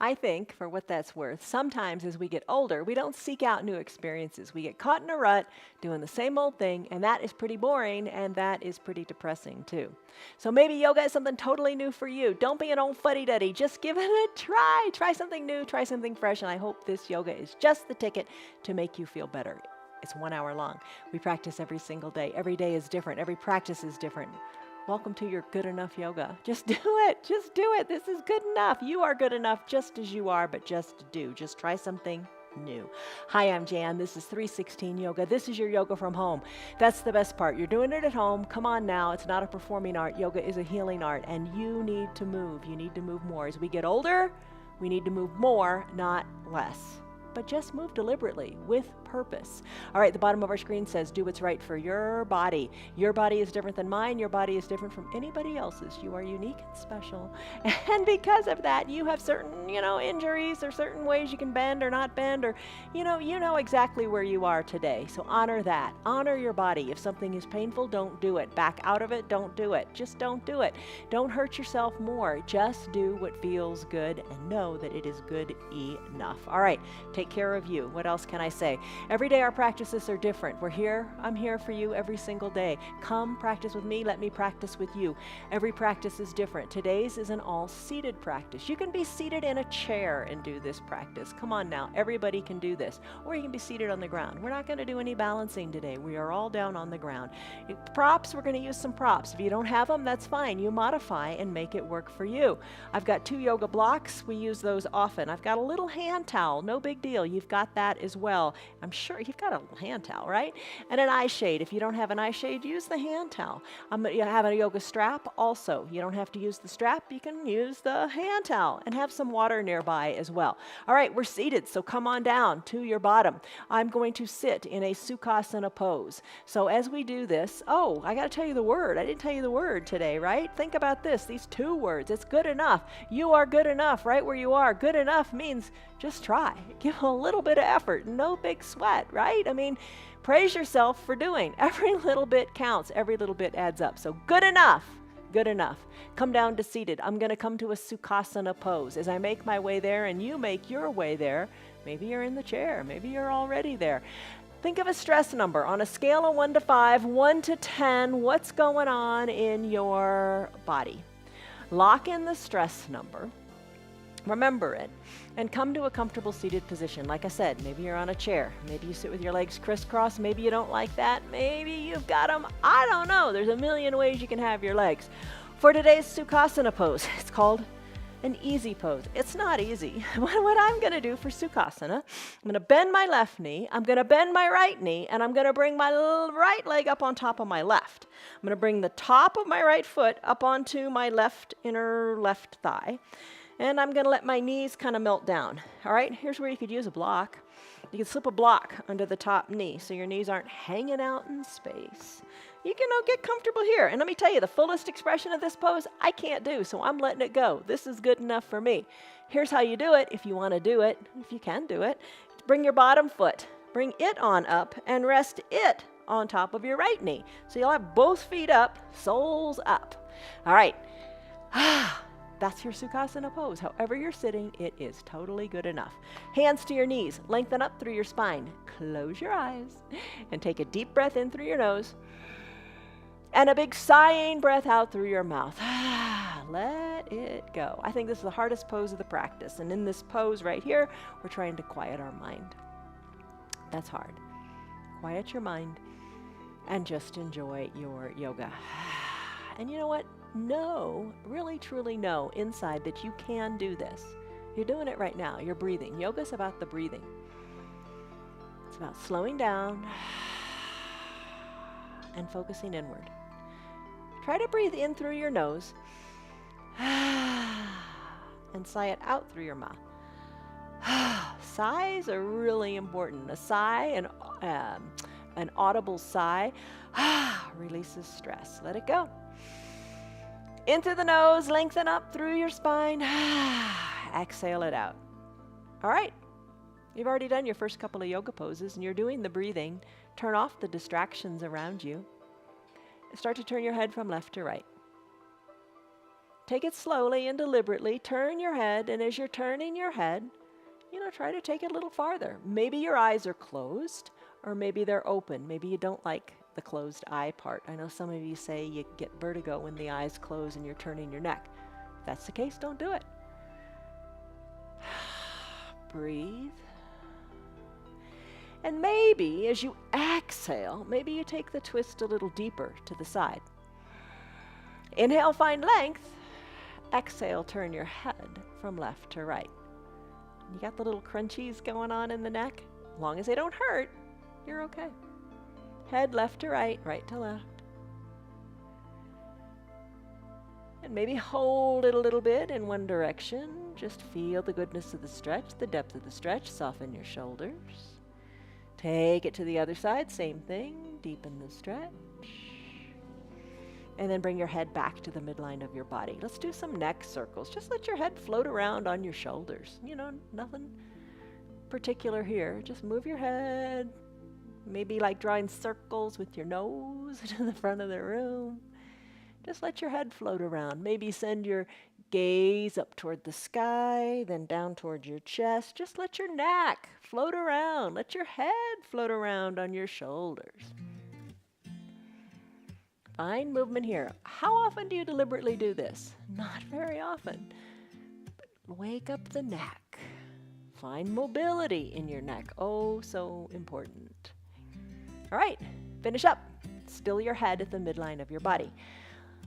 I think, for what that's worth, sometimes as we get older, we don't seek out new experiences. We get caught in a rut doing the same old thing, and that is pretty boring, and that is pretty depressing too. So maybe yoga is something totally new for you. Don't be an old fuddy-duddy. Just give it a try. Try something new, try something fresh, and I hope this yoga is just the ticket to make you feel better. It's 1 hour long. We practice every single day. Every day is different. Every practice is different. Welcome to your good enough yoga. Just do it. Just do it. This is good enough. You are good enough just as you are, but just do. Just try something new. Hi, I'm Jan. This is 316 Yoga. This is your yoga from home. That's the best part. You're doing it at home. Come on now. It's not a performing art. Yoga is a healing art, and you need to move. You need to move more. As we get older, we need to move more, not less. But just move deliberately with purpose. All right, the bottom of our screen says, do what's right for your body. Your body is different than mine. Your body is different from anybody else's. You are unique and special. And because of that, you have certain, injuries or certain ways you can bend or not bend, or, you know exactly where you are today. So honor that. Honor your body. If something is painful, don't do it. Back out of it, don't do it. Just don't do it. Don't hurt yourself more. Just do what feels good and know that it is good enough. All right, take care of you. What else can I say? Every day our practices are different. We're here. I'm here for you every single day. Come practice with me. Let me practice with you. Every practice is different. Today's is an all-seated practice. You can be seated in a chair and do this practice. Come on now. Everybody can do this. Or you can be seated on the ground. We're not going to do any balancing today. We are all down on the ground. Props, we're going to use some props. If you don't have them, that's fine. You modify and make it work for you. I've got 2 yoga blocks. We use those often. I've got a little hand towel. No big deal. You've got that as well. I'm sure you've got a hand towel, right? And an eye shade. If you don't have an eye shade, use the hand towel. You have a yoga strap also. You don't have to use the strap. You can use the hand towel and have some water nearby as well. All right, we're seated, so come on down to your bottom. I'm going to sit in a Sukhasana pose. So as we do this, I got to tell you the word. I didn't tell you the word today, right? Think about this, these 2 words. It's good enough. You are good enough right where you are. Good enough means just try. Give a little bit of effort. No big sweat, right? I mean, praise yourself for doing. Every little bit counts. Every little bit adds up. So good enough. Good enough. Come down to seated. I'm going to come to a Sukhasana pose. As I make my way there and you make your way there, maybe you're in the chair. Maybe you're already there. Think of a stress number on a scale of 1 to 5, 1 to 10. What's going on in your body? Lock in the stress number. Remember it, and come to a comfortable seated position. Like I said, maybe you're on a chair. Maybe you sit with your legs crisscross. Maybe you don't like that. Maybe you've got them. I don't know. There's a million ways you can have your legs. For today's Sukhasana pose, it's called an easy pose. It's not easy. What I'm going to do for Sukhasana, I'm going to bend my left knee, I'm going to bend my right knee, and I'm going to bring my right leg up on top of my left. I'm going to bring the top of my right foot up onto my inner left thigh. And I'm going to let my knees kind of melt down. All right, here's where you could use a block. You can slip a block under the top knee so your knees aren't hanging out in space. You can get comfortable here. And let me tell you, the fullest expression of this pose, I can't do, so I'm letting it go. This is good enough for me. Here's how you do it if you want to do it, if you can do it. Bring your bottom foot, bring it on up, and rest it on top of your right knee. So you'll have both feet up, soles up. All right. That's your Sukhasana pose. However you're sitting, it is totally good enough. Hands to your knees. Lengthen up through your spine. Close your eyes and take a deep breath in through your nose and a big sighing breath out through your mouth. Let it go. I think this is the hardest pose of the practice. And in this pose right here, we're trying to quiet our mind. That's hard. Quiet your mind and just enjoy your yoga. And you know what? Know, really truly know inside that you can do this. You're doing it right now. You're breathing. Yoga's about the breathing. It's about slowing down and focusing inward. Try to breathe in through your nose and sigh it out through your mouth. Sighs are really important. A sigh, an audible sigh, releases stress. Let it go. Into the nose, lengthen up through your spine. Exhale it out. All right. You've already done your first couple of yoga poses and you're doing the breathing. Turn off the distractions around you. Start to turn your head from left to right. Take it slowly and deliberately. Turn your head, and as you're turning your head, try to take it a little farther. Maybe your eyes are closed, or maybe they're open. Maybe you don't like the closed eye part. I know some of you say you get vertigo when the eyes close and you're turning your neck. If that's the case, don't do it. Breathe. And maybe as you exhale, maybe you take the twist a little deeper to the side. Inhale, find length. Exhale, turn your head from left to right. You got the little crunchies going on in the neck? As long as they don't hurt, you're okay. Head left to right, right to left. And maybe hold it a little bit in one direction. Just feel the goodness of the stretch, the depth of the stretch. Soften your shoulders. Take it to the other side, same thing. Deepen the stretch. And then bring your head back to the midline of your body. Let's do some neck circles. Just let your head float around on your shoulders. Nothing particular here. Just move your head. Maybe like drawing circles with your nose to the front of the room. Just let your head float around. Maybe send your gaze up toward the sky, then down toward your chest. Just let your neck float around. Let your head float around on your shoulders. Find movement here. How often do you deliberately do this? Not very often. But wake up the neck. Find mobility in your neck. Oh, so important. All right, finish up. Still your head at the midline of your body.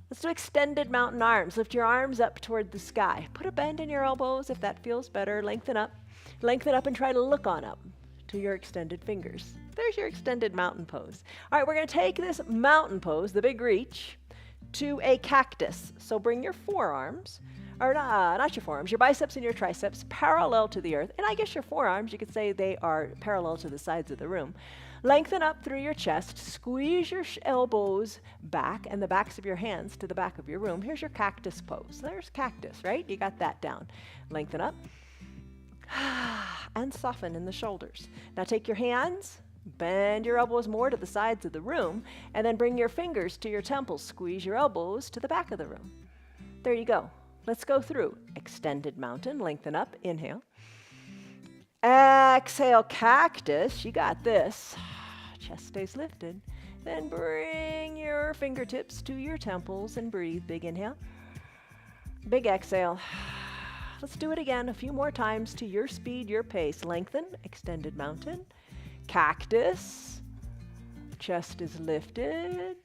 Let's do extended mountain arms. Lift your arms up toward the sky. Put a bend in your elbows if that feels better. Lengthen up. Lengthen up and try to look on up to your extended fingers. There's your extended mountain pose. All right, we're going to take this mountain pose, the big reach, to a cactus. So bring your forearms, or not your forearms, your biceps and your triceps parallel to the earth. And I guess your forearms, you could say they are parallel to the sides of the room. Lengthen up through your chest. Squeeze your elbows back and the backs of your hands to the back of your room. Here's your cactus pose. There's cactus, right? You got that down. Lengthen up. And soften in the shoulders. Now take your hands, bend your elbows more to the sides of the room, and then bring your fingers to your temples. Squeeze your elbows to the back of the room. There you go. Let's go through. Extended mountain, lengthen up, inhale. Exhale, cactus, you got this. Chest stays lifted. Then bring your fingertips to your temples and breathe. Big inhale. Big exhale. Let's do it again a few more times to your speed, your pace. Lengthen, extended mountain. Cactus. Chest is lifted.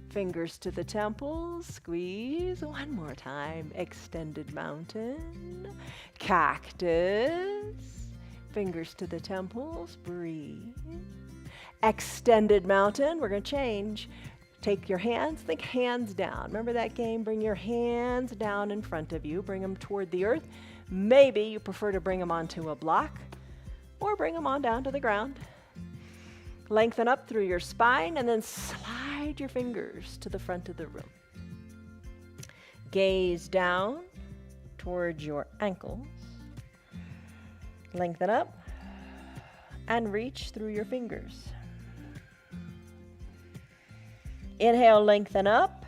Fingers to the temples. Squeeze. One more time. Extended mountain. Cactus. Fingers to the temples. Breathe. Extended mountain. We're going to change. Take your hands, think hands down. Remember that game? Bring your hands down in front of you. Bring them toward the earth. Maybe you prefer to bring them onto a block or bring them on down to the ground. Lengthen up through your spine and then slide your fingers to the front of the room. Gaze down towards your ankles. Lengthen up and reach through your fingers. Inhale, lengthen up.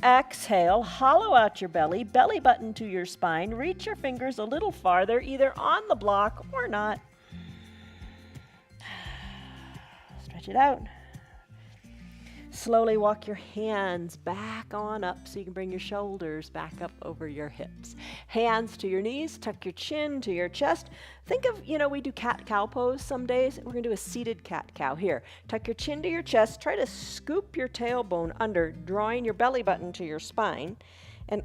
Exhale, hollow out your belly, belly button to your spine. Reach your fingers a little farther, either on the block or not. Stretch it out. Slowly walk your hands back on up so you can bring your shoulders back up over your hips. Hands to your knees, tuck your chin to your chest. Think of, we do cat-cow pose some days. We're going to do a seated cat-cow here. Tuck your chin to your chest. Try to scoop your tailbone under, drawing your belly button to your spine. And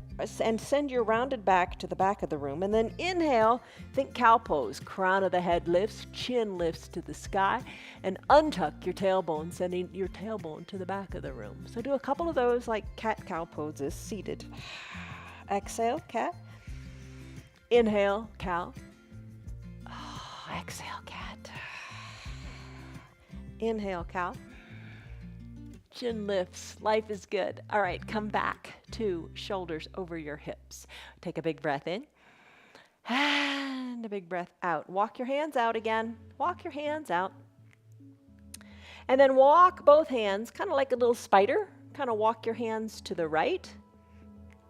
send your rounded back to the back of the room. And then inhale, think cow pose. Crown of the head lifts, chin lifts to the sky, and untuck your tailbone, sending your tailbone to the back of the room. So do a couple of those like cat-cow poses, seated. Exhale, cat. Inhale, cow. Oh, exhale, cat. Inhale, cow. Chin lifts. Life is good. All right, come back to shoulders over your hips. Take a big breath in and a big breath out. Walk your hands out again. Walk your hands out. And then walk both hands, kind of like a little spider. Kind of walk your hands to the right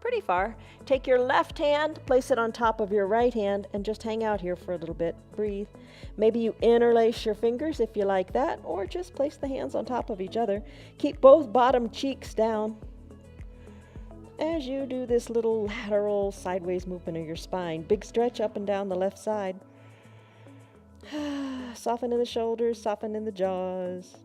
pretty far. Take your left hand, place it on top of your right hand, and just hang out here for a little bit. Breathe. Maybe you interlace your fingers if you like that, or just place the hands on top of each other. Keep both bottom cheeks down as you do this little lateral sideways movement of your spine. Big stretch up and down the left side. Soften in the shoulders, soften in the jaws.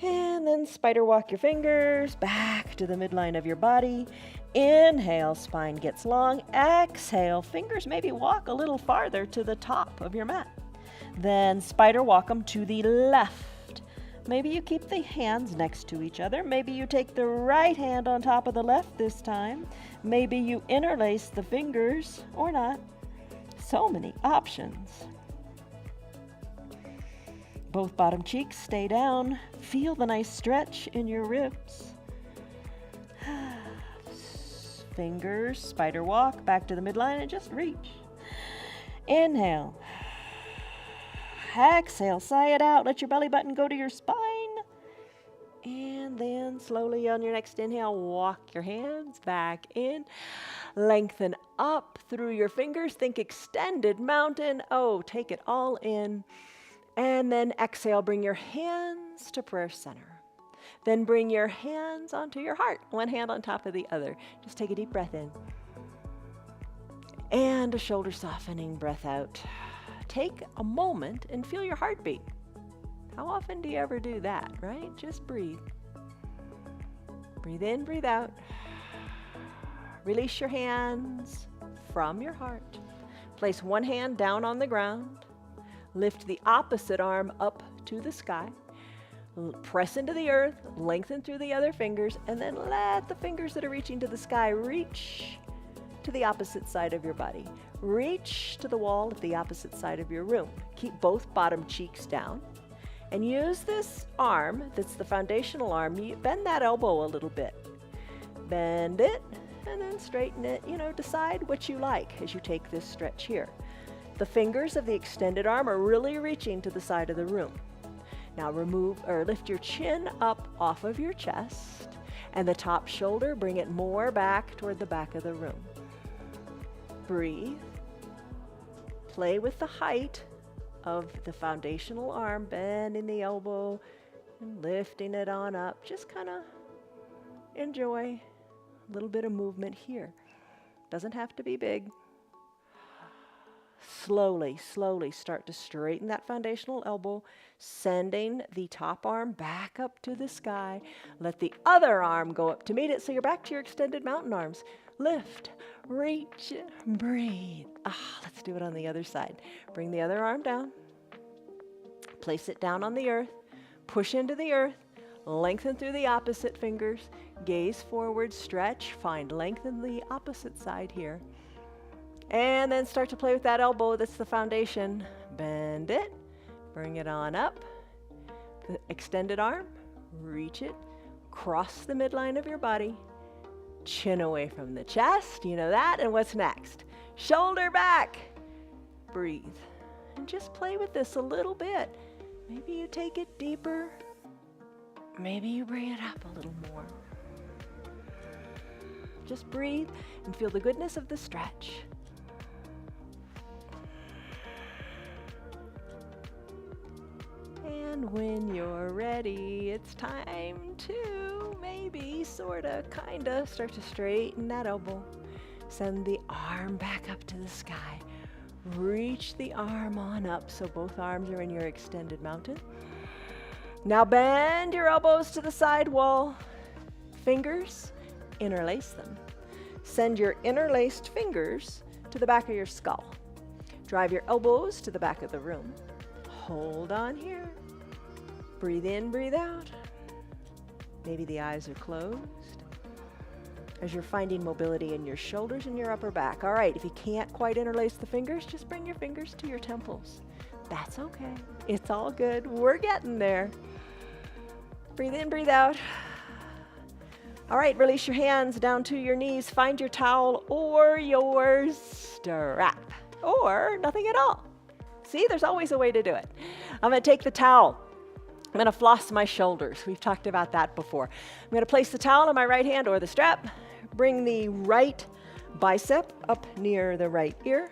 And then spider walk your fingers back to the midline of your body. Inhale, spine gets long. Exhale, fingers maybe walk a little farther to the top of your mat. Then spider walk them to the left. Maybe you keep the hands next to each other. Maybe you take the right hand on top of the left this time. Maybe you interlace the fingers or not. So many options. Both bottom cheeks stay down. Feel the nice stretch in your ribs. Fingers, spider walk, back to the midline and just reach. Inhale. Exhale, sigh it out. Let your belly button go to your spine. And then slowly on your next inhale, walk your hands back in. Lengthen up through your fingers. Think extended mountain. Oh, take it all in. And then exhale, bring your hands to prayer center. Then bring your hands onto your heart, one hand on top of the other. Just take a deep breath in. And a shoulder softening breath out. Take a moment and feel your heartbeat. How often do you ever do that, right? Just breathe. Breathe in, breathe out. Release your hands from your heart. Place one hand down on the ground. Lift the opposite arm up to the sky. Press into the earth, lengthen through the other fingers, and then let the fingers that are reaching to the sky reach to the opposite side of your body. Reach to the wall at the opposite side of your room. Keep both bottom cheeks down. And use this arm, that's the foundational arm, you bend that elbow a little bit. Bend it, and then straighten it. Decide what you like as you take this stretch here. The fingers of the extended arm are really reaching to the side of the room. Now lift your chin up off of your chest, and the top shoulder, bring it more back toward the back of the room. Breathe. Play with the height of the foundational arm, bending the elbow and lifting it on up. Just kind of enjoy a little bit of movement here. Doesn't have to be big. Slowly start to straighten that foundational elbow, sending the top arm back up to the sky. Let the other arm go up to meet it, so you're back to your extended mountain arms. Lift, reach, breathe. Let's do it on the other side. Bring the other arm down. Place it down on the earth. Push into the earth. Lengthen through the opposite fingers. Gaze forward, stretch. Find length in the opposite side here. And then start to play with that elbow. That's the foundation. Bend it. Bring it on up. The extended arm. Reach it. Cross the midline of your body. Chin away from the chest. You know that. And what's next? Shoulder back. Breathe. And just play with this a little bit. Maybe you take it deeper. Maybe you bring it up a little more. Just breathe and feel the goodness of the stretch. And when you're ready, it's time to maybe, sorta, kinda start to straighten that elbow. Send the arm back up to the sky. Reach the arm on up so both arms are in your extended mountain. Now bend your elbows to the side wall. Fingers, interlace them. Send your interlaced fingers to the back of your skull. Drive your elbows to the back of the room. Hold on here. Breathe in, breathe out. Maybe the eyes are closed as you're finding mobility in your shoulders and your upper back. All right, if you can't quite interlace the fingers, just bring your fingers to your temples. That's okay. It's all good. We're getting there. Breathe in, breathe out. All right, release your hands down to your knees. Find your towel or your strap or nothing at all. See, there's always a way to do it. I'm going to take the towel. I'm going to floss my shoulders. We've talked about that before. I'm going to place the towel on my right hand or the strap. Bring the right bicep up near the right ear.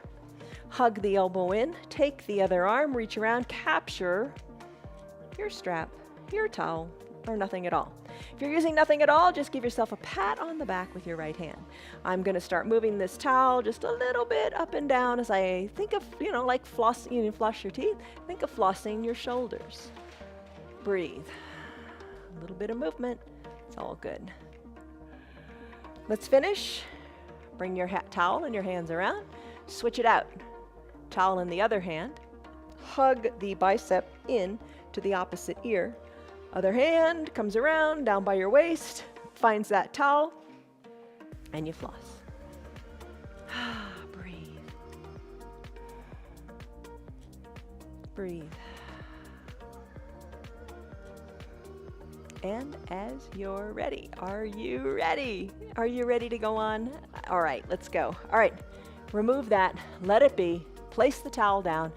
Hug the elbow in. Take the other arm, reach around, capture your strap, your towel, or nothing at all. If you're using nothing at all, just give yourself a pat on the back with your right hand. I'm going to start moving this towel just a little bit up and down as I think of, like you flush your teeth. Think of flossing your shoulders. Breathe. A little bit of movement. It's all good. Let's finish. Bring your towel and your hands around. Switch it out. Towel in the other hand. Hug the bicep in to the opposite ear. Other hand comes around, down by your waist, finds that towel, and you floss. Breathe. Breathe. And as you're ready, are you ready? Are you ready to go on? All right, let's go. All right, remove that, let it be, place the towel down.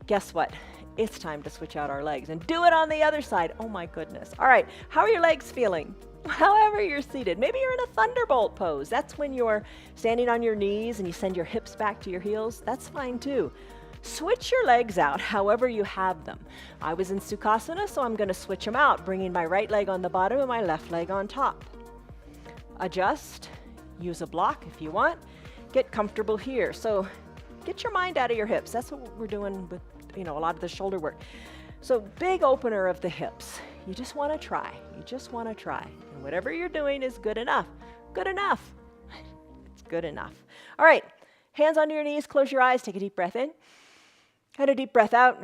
Guess what? It's time to switch out our legs and do it on the other side. Oh my goodness. All right, how are your legs feeling? However you're seated, maybe you're in a thunderbolt pose. That's when you're standing on your knees and you send your hips back to your heels. That's fine too. Switch your legs out however you have them. I was in Sukhasana, so I'm going to switch them out, bringing my right leg on the bottom and my left leg on top. Adjust, use a block if you want. Get comfortable here. So get your mind out of your hips. That's what we're doing with a lot of the shoulder work. So big opener of the hips. You just want to try. You just want to try. And whatever you're doing is good enough. Good enough. It's good enough. All right. Hands onto your knees. Close your eyes. Take a deep breath in. And a deep breath out.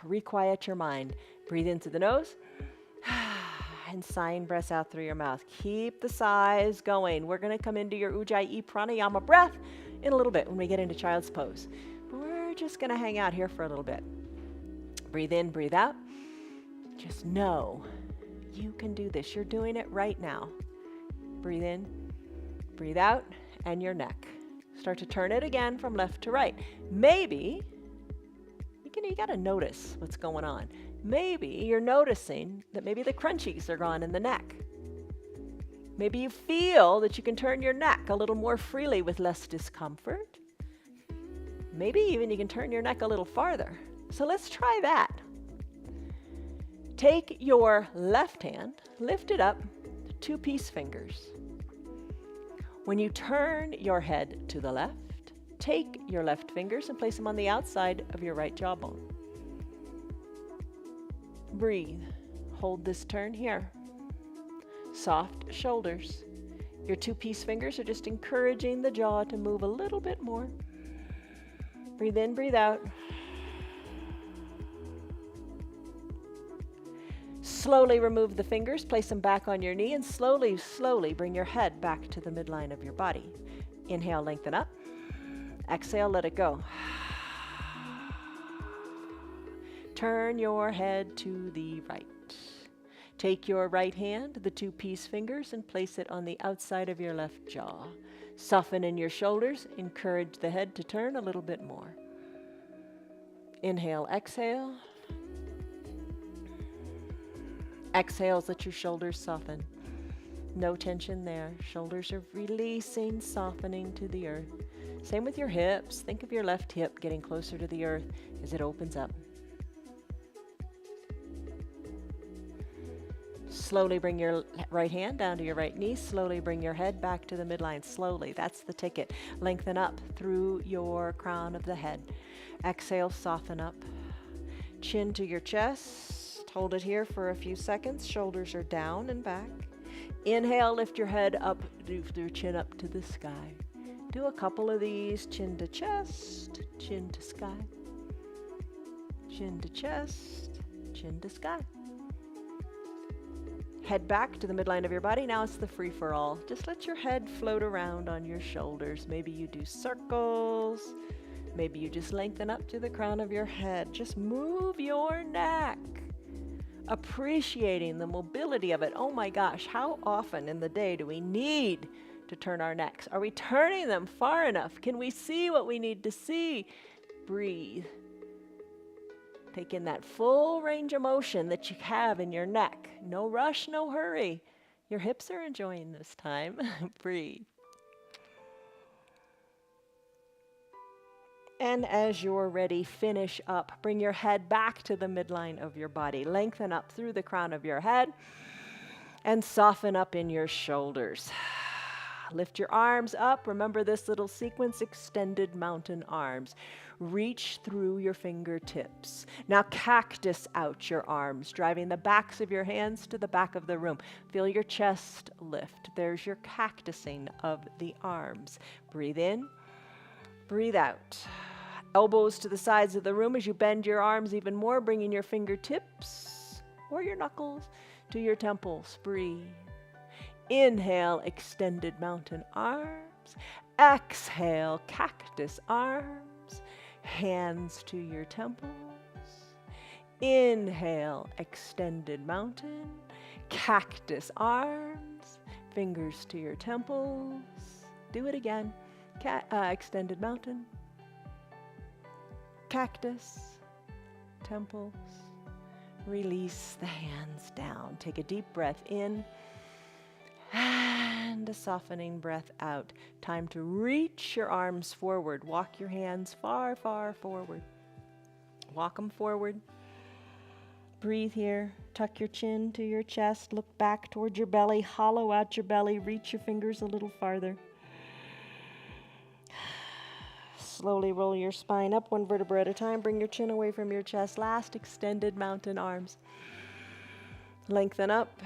Requiet your mind. Breathe into the nose. And sighing breaths out through your mouth. Keep the sighs going. We're going to come into your Ujjayi Pranayama breath in a little bit when we get into child's pose. We're just going to hang out here for a little bit. Breathe in, breathe out. Just know you can do this. You're doing it right now. Breathe in, breathe out, and your neck. Start to turn it again from left to right. Maybe, you got to notice what's going on. Maybe you're noticing that maybe the crunchies are gone in the neck. Maybe you feel that you can turn your neck a little more freely with less discomfort. Maybe even you can turn your neck a little farther. So let's try that. Take your left hand, lift it up to 2 peace fingers. When you turn your head to the left, take your left fingers and place them on the outside of your right jawbone. Breathe. Hold this turn here. Soft shoulders. Your 2 peace fingers are just encouraging the jaw to move a little bit more. Breathe in, breathe out. Slowly remove the fingers, place them back on your knee, and slowly, slowly bring your head back to the midline of your body. Inhale, lengthen up. Exhale, let it go. Turn your head to the right. Take your right hand, the 2 peace fingers, and place it on the outside of your left jaw. Soften in your shoulders. Encourage the head to turn a little bit more. Inhale, exhale. Exhales, let your shoulders soften. No tension there. Shoulders are releasing, softening to the earth. Same with your hips. Think of your left hip getting closer to the earth as it opens up. Slowly bring your right hand down to your right knee. Slowly bring your head back to the midline. Slowly. That's the ticket. Lengthen up through your crown of the head. Exhale, soften up. Chin to your chest. Hold it here for a few seconds. Shoulders are down and back. Inhale, lift your head up, lift your chin up to the sky. Do a couple of these. Chin to chest, chin to sky. Chin to chest, chin to sky. Head back to the midline of your body. Now it's the free-for-all. Just let your head float around on your shoulders. Maybe you do circles. Maybe you just lengthen up to the crown of your head. Just move your neck. Appreciating the mobility of it. Oh my gosh, how often in the day do we need to turn our necks? Are we turning them far enough? Can we see what we need to see? Breathe. Take in that full range of motion that you have in your neck. No rush, no hurry. Your hips are enjoying this time. Breathe. And as you're ready, finish up. Bring your head back to the midline of your body. Lengthen up through the crown of your head and soften up in your shoulders. Lift your arms up. Remember this little sequence, extended mountain arms. Reach through your fingertips. Now cactus out your arms, driving the backs of your hands to the back of the room. Feel your chest lift. There's your cactusing of the arms. Breathe in, breathe out. Elbows to the sides of the room as you bend your arms even more, bringing your fingertips or your knuckles to your temples. Breathe. Inhale, extended mountain arms. Exhale, cactus arms. Hands to your temples. Inhale, extended mountain. Cactus arms. Fingers to your temples. Do it again. Extended mountain. Cactus. Temples. Release the hands down. Take a deep breath in. And a softening breath out. Time to reach your arms forward. Walk your hands far, far forward. Walk them forward. Breathe here. Tuck your chin to your chest. Look back toward your belly. Hollow out your belly. Reach your fingers a little farther. Slowly roll your spine up one vertebra at a time. Bring your chin away from your chest. Last, extended mountain arms. Lengthen up.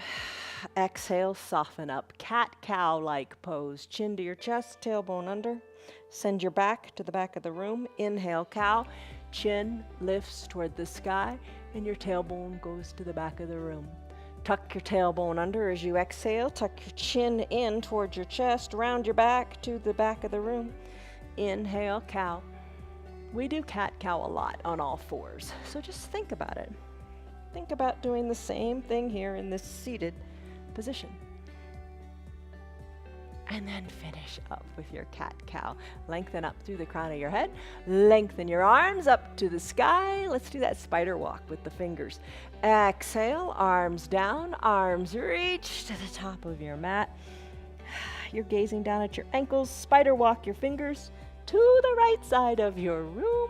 Exhale, soften up. Cat-cow-like pose. Chin to your chest, tailbone under. Send your back to the back of the room. Inhale, cow. Chin lifts toward the sky, and your tailbone goes to the back of the room. Tuck your tailbone under as you exhale. Tuck your chin in toward your chest. Round your back to the back of the room. Inhale, cow. We do cat-cow a lot on all fours, so just think about it. Think about doing the same thing here in this seated position. And then finish up with your cat-cow. Lengthen up through the crown of your head. Lengthen your arms up to the sky. Let's do that spider walk with the fingers. Exhale, arms down, arms reach to the top of your mat. You're gazing down at your ankles. Spider walk your fingers to the right side of your room.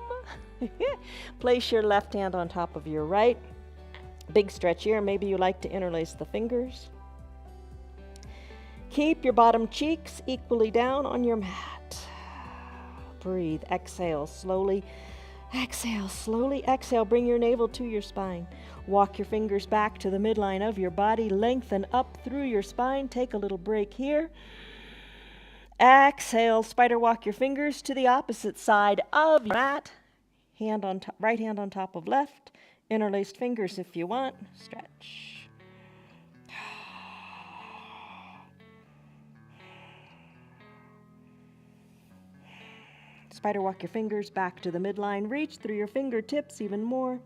Place your left hand on top of your right. Big stretch here. Maybe you like to interlace the fingers. Keep your bottom cheeks equally down on your mat. Breathe. Exhale slowly. Exhale slowly. Exhale. Bring your navel to your spine. Walk your fingers back to the midline of your body. Lengthen up through your spine. Take a little break here. Exhale. Spider walk your fingers to the opposite side of your mat. Hand on top, right hand on top of left. Interlaced fingers if you want. Stretch. Spider walk your fingers back to the midline. Reach through your fingertips even more.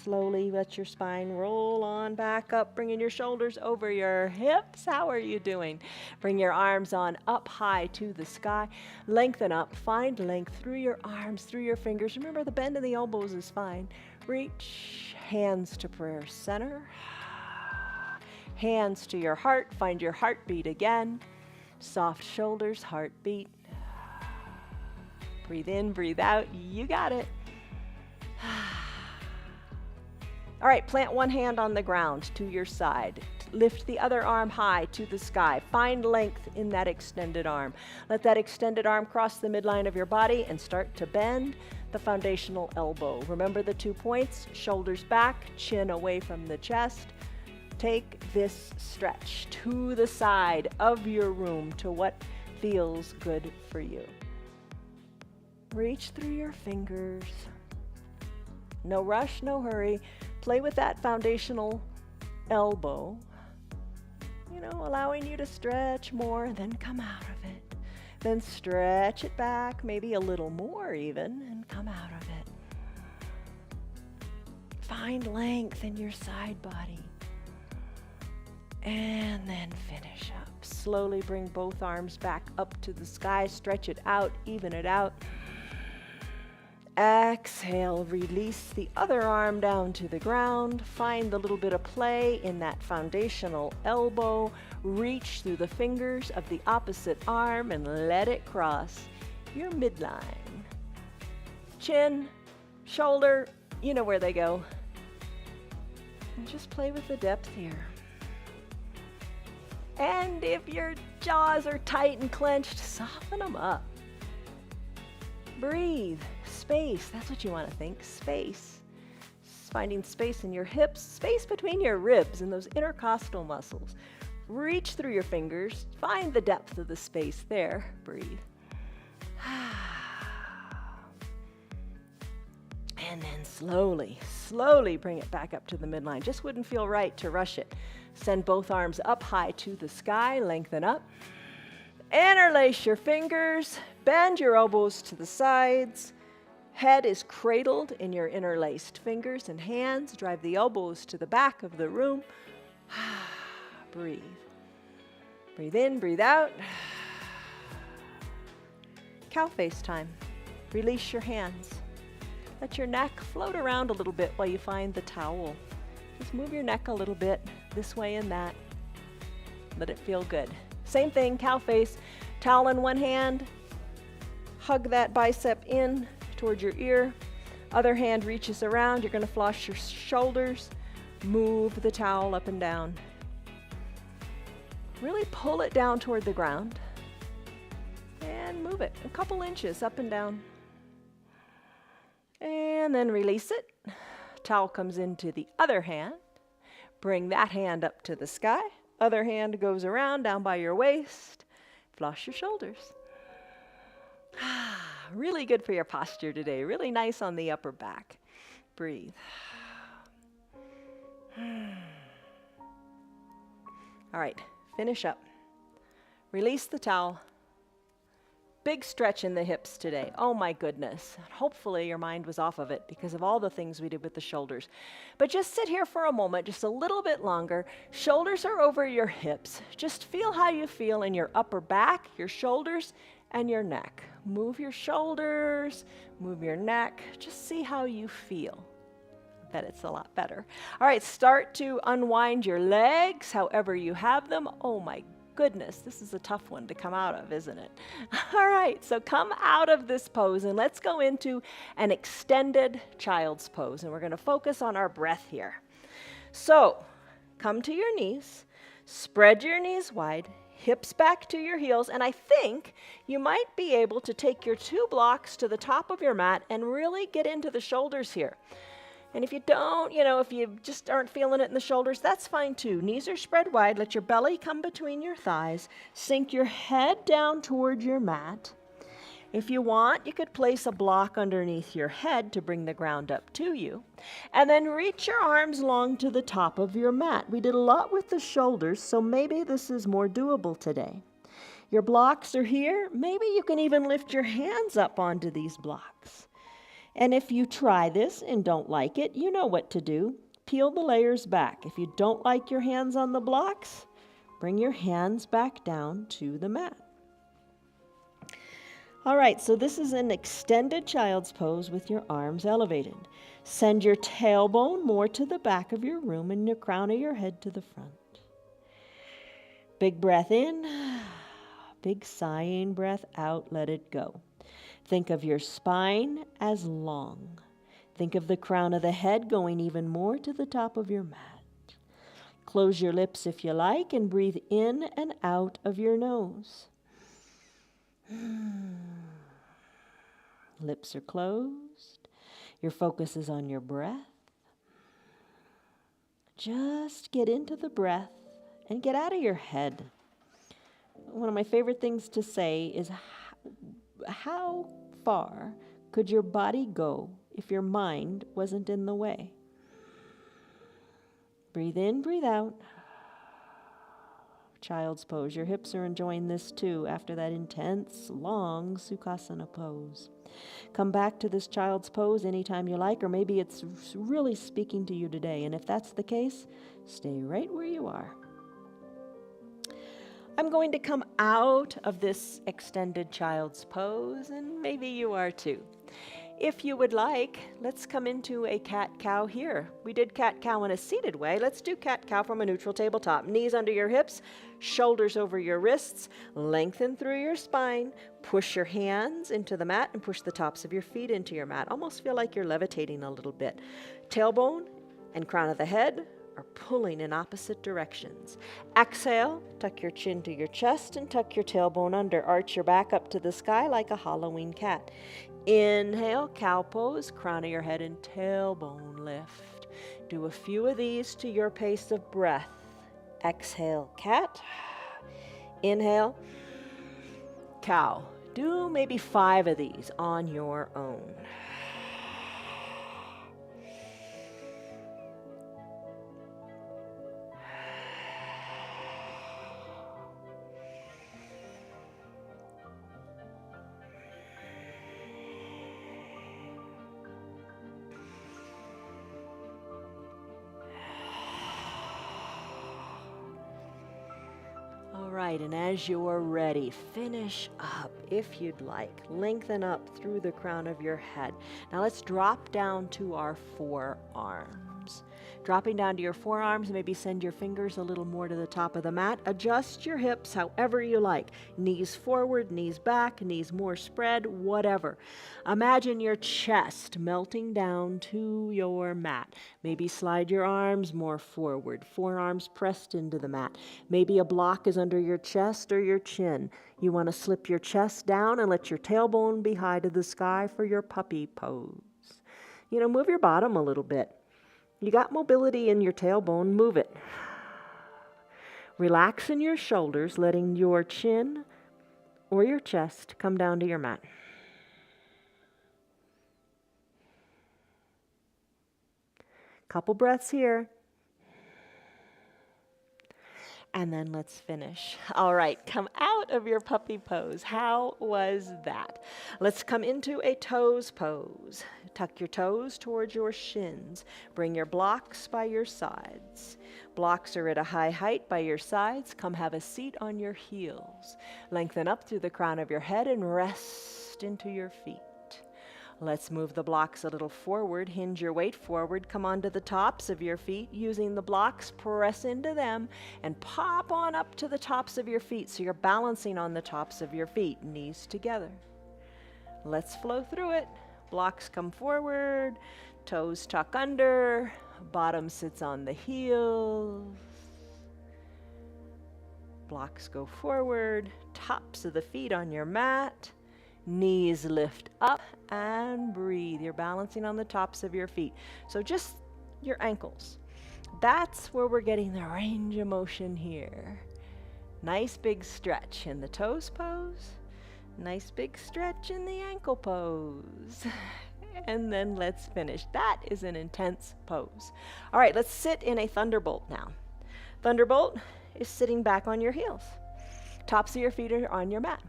Slowly let your spine roll on back up, bringing your shoulders over your hips. How are you doing? Bring your arms on up high to the sky. Lengthen up. Find length through your arms, through your fingers. Remember, the bend in the elbows is fine. Reach. Hands to prayer center. Hands to your heart. Find your heartbeat again. Soft shoulders, heartbeat. Breathe in, breathe out. You got it. All right, plant one hand on the ground to your side. Lift the other arm high to the sky. Find length in that extended arm. Let that extended arm cross the midline of your body and start to bend the foundational elbow. Remember the 2 points, shoulders back, chin away from the chest. Take this stretch to the side of your room to what feels good for you. Reach through your fingers. No rush, no hurry. Play with that foundational elbow, allowing you to stretch more, then come out of it. Then stretch it back, maybe a little more even, and come out of it. Find length in your side body. And then finish up. Slowly bring both arms back up to the sky. Stretch it out, even it out. Exhale, release the other arm down to the ground. Find the little bit of play in that foundational elbow. Reach through the fingers of the opposite arm and let it cross your midline. Chin, shoulder, you know where they go. And just play with the depth here. And if your jaws are tight and clenched, soften them up. Breathe. Space. That's what you want to think. Space. Finding space in your hips, space between your ribs and those intercostal muscles. Reach through your fingers. Find the depth of the space there. Breathe. And then slowly bring it back up to the midline. Just wouldn't feel right to rush it. Send both arms up high to the sky. Lengthen up. Interlace your fingers. Bend your elbows to the sides. Head is cradled in your interlaced fingers and hands. Drive the elbows to the back of the room. Breathe. Breathe in, breathe out. Cow face time. Release your hands. Let your neck float around a little bit while you find the towel. Just move your neck a little bit, this way and that. Let it feel good. Same thing, cow face. Towel in one hand. Hug that bicep in towards your ear. Other hand reaches around. You're going to floss your shoulders. Move the towel up and down. Really pull it down toward the ground. And move it a couple inches up and down. And then release it. Towel comes into the other hand. Bring that hand up to the sky. Other hand goes around down by your waist. Floss your shoulders. Really good for your posture today. Really nice on the upper back. Breathe. All right, finish up. Release the towel. Big stretch in the hips today. Oh my goodness. Hopefully your mind was off of it because of all the things we did with the shoulders. But just sit here for a moment, just a little bit longer. Shoulders are over your hips. Just feel how you feel in your upper back, your shoulders, and your neck. Move your shoulders, move your neck. Just see how you feel. I bet it's a lot better. All right, start to unwind your legs, however you have them. Oh my goodness, this is a tough one to come out of, isn't it? All right, so come out of this pose and let's go into an extended child's pose. And we're going to focus on our breath here. So come to your knees, spread your knees wide, hips back to your heels, and I think you might be able to take your 2 blocks to the top of your mat and really get into the shoulders here. And if you don't, if you just aren't feeling it in the shoulders, that's fine too. Knees are spread wide. Let your belly come between your thighs. Sink your head down toward your mat. If you want, you could place a block underneath your head to bring the ground up to you. And then reach your arms long to the top of your mat. We did a lot with the shoulders, so maybe this is more doable today. Your blocks are here. Maybe you can even lift your hands up onto these blocks. And if you try this and don't like it, you know what to do. Peel the layers back. If you don't like your hands on the blocks, bring your hands back down to the mat. All right, so this is an extended child's pose with your arms elevated. Send your tailbone more to the back of your room and your crown of your head to the front. Big breath in, big sighing breath out, let it go. Think of your spine as long. Think of the crown of the head going even more to the top of your mat. Close your lips if you like and breathe in and out of your nose. Lips are closed. Your focus is on your breath. Just get into the breath and get out of your head. One of my favorite things to say is, how far could your body go if your mind wasn't in the way? Breathe in, breathe out. Child's pose. Your hips are enjoying this too after that intense, long Sukhasana pose. Come back to this child's pose anytime you like, or maybe it's really speaking to you today. And if that's the case, stay right where you are. I'm going to come out of this extended child's pose, and maybe you are too. If you would like, let's come into a cat-cow here. We did cat-cow in a seated way. Let's do cat-cow from a neutral tabletop. Knees under your hips, shoulders over your wrists, lengthen through your spine, push your hands into the mat and push the tops of your feet into your mat. Almost feel like you're levitating a little bit. Tailbone and crown of the head are pulling in opposite directions. Exhale, tuck your chin to your chest and tuck your tailbone under. Arch your back up to the sky like a Halloween cat. Inhale, cow pose, crown of your head and tailbone lift. Do a few of these to your pace of breath. Exhale, cat. Inhale, cow. Do maybe 5 of these on your own. All right, and as you're ready, finish up if you'd like. Lengthen up through the crown of your head. Now let's drop down to our forearms. Dropping down to your forearms, maybe send your fingers a little more to the top of the mat. Adjust your hips however you like. Knees forward, knees back, knees more spread, whatever. Imagine your chest melting down to your mat. Maybe slide your arms more forward, forearms pressed into the mat. Maybe a block is under your chest or your chin. You want to slip your chest down and let your tailbone be high to the sky for your puppy pose. Move your bottom a little bit. You got mobility in your tailbone, move it. Relax in your shoulders, letting your chin or your chest come down to your mat. Couple breaths here. And then let's finish. All right, come out of your puppy pose. How was that? Let's come into a toes pose. Tuck your toes towards your shins. Bring your blocks by your sides. Blocks are at a high height by your sides. Come have a seat on your heels. Lengthen up through the crown of your head and rest into your feet. Let's move the blocks a little forward. Hinge your weight forward. Come onto the tops of your feet. Using the blocks, press into them and pop on up to the tops of your feet so you're balancing on the tops of your feet, knees together. Let's flow through it. Blocks come forward, toes tuck under, bottom sits on the heels. Blocks go forward, tops of the feet on your mat. Knees lift up and breathe. You're balancing on the tops of your feet. So just your ankles. That's where we're getting the range of motion here. Nice big stretch in the toes pose. Nice big stretch in the ankle pose. And then let's finish. That is an intense pose. All right, let's sit in a thunderbolt now. Thunderbolt is sitting back on your heels. Tops of your feet are on your mat.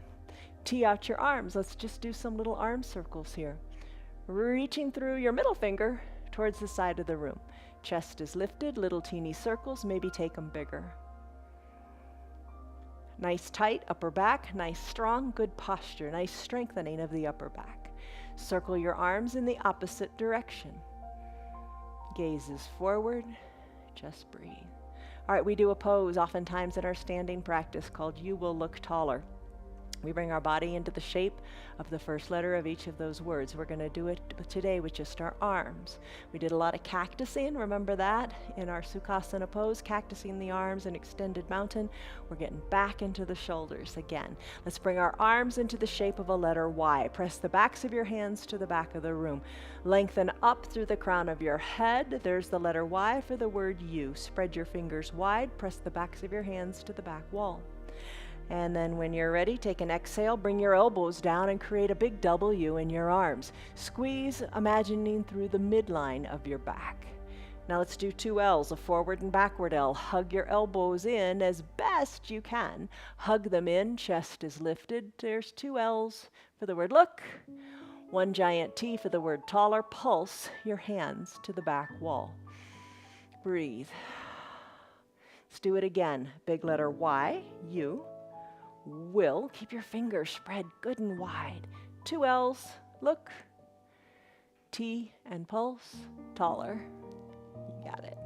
Tee out your arms. Let's just do some little arm circles here. Reaching through your middle finger towards the side of the room. Chest is lifted, little teeny circles, maybe take them bigger. Nice tight upper back, nice strong, good posture, nice strengthening of the upper back. Circle your arms in the opposite direction. Gaze is forward, just breathe. All right, we do a pose oftentimes in our standing practice called You Will Look Taller. We bring our body into the shape of the first letter of each of those words. We're going to do it today with just our arms. We did a lot of cactusing, remember that? In our Sukhasana pose, cactusing the arms and extended mountain. We're getting back into the shoulders again. Let's bring our arms into the shape of a letter Y. Press the backs of your hands to the back of the room. Lengthen up through the crown of your head. There's the letter Y for the word You. Spread your fingers wide. Press the backs of your hands to the back wall. And then when you're ready, take an exhale, bring your elbows down and create a big W in your arms. Squeeze, imagining through the midline of your back. Now let's do 2 L's, a forward and backward L. Hug your elbows in as best you can. Hug them in, chest is lifted. There's 2 L's for the word look. 1 giant T for the word taller. Pulse your hands to the back wall. Breathe. Let's do it again. Big letter Y, You. Will, keep your fingers spread good and wide. 2 L's, look. T and pulse, taller. You got it.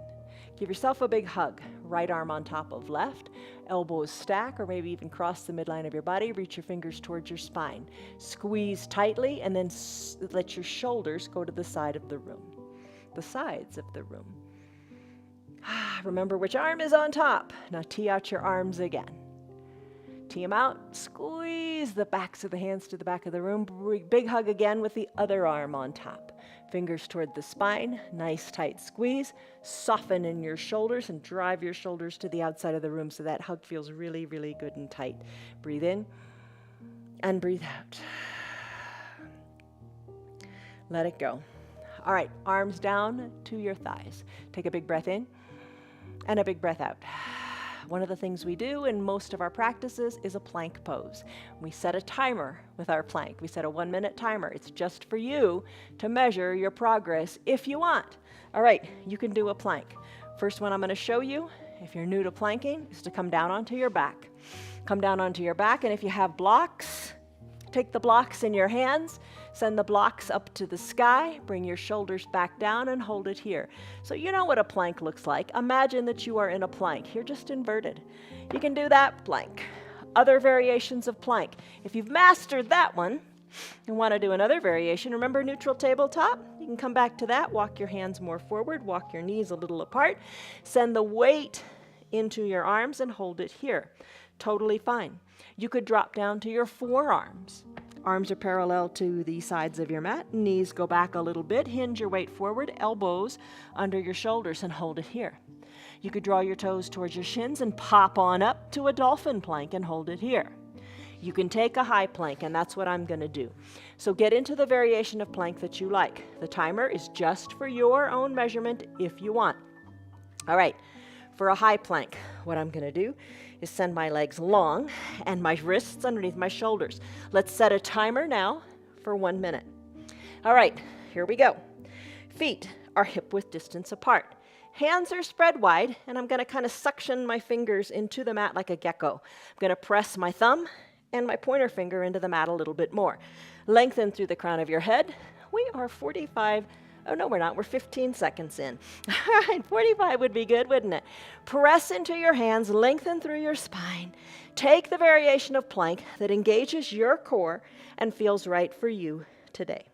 Give yourself a big hug. Right arm on top of left, elbows stack or maybe even cross the midline of your body. Reach your fingers towards your spine. Squeeze tightly and then let your shoulders go to the side of the room. The sides of the room. Remember which arm is on top. Now tee out your arms again. Tee them out. Squeeze the backs of the hands to the back of the room. Big hug again with the other arm on top. Fingers toward the spine, nice tight squeeze. Soften in your shoulders and drive your shoulders to the outside of the room so that hug feels really, really good and tight. Breathe in and breathe out. Let it go. All right, arms down to your thighs. Take a big breath in and a big breath out. One of the things we do in most of our practices is a plank pose. We set a timer with our plank. We set a 1-minute timer. It's just for you to measure your progress if you want. All right, you can do a plank. First one I'm going to show you, if you're new to planking, is to come down onto your back. Come down onto your back, and if you have blocks, take the blocks in your hands, send the blocks up to the sky, bring your shoulders back down and hold it here. So you know what a plank looks like. Imagine that you are in a plank. You're just inverted. You can do that plank. Other variations of plank. If you've mastered that one and want to do another variation, remember neutral tabletop? You can come back to that. Walk your hands more forward. Walk your knees a little apart. Send the weight into your arms and hold it here. Totally fine. You could drop down to your forearms. Arms are parallel to the sides of your mat. Knees go back a little bit. Hinge your weight forward. Elbows under your shoulders and hold it here. You could draw your toes towards your shins and pop on up to a dolphin plank and hold it here. You can take a high plank, and that's what I'm going to do. So get into the variation of plank that you like. The timer is just for your own measurement if you want. All right, for a high plank, what I'm going to do is send my legs long and my wrists underneath my shoulders. Let's set a timer now for 1 minute. All right, here we go. Feet are hip-width distance apart. Hands are spread wide, and I'm going to kind of suction my fingers into the mat like a gecko. I'm going to press my thumb and my pointer finger into the mat a little bit more. Lengthen through the crown of your head. We are 45. Oh, no, we're not. We're 15 seconds in. All right, 45 would be good, wouldn't it? Press into your hands, lengthen through your spine. Take the variation of plank that engages your core and feels right for you today.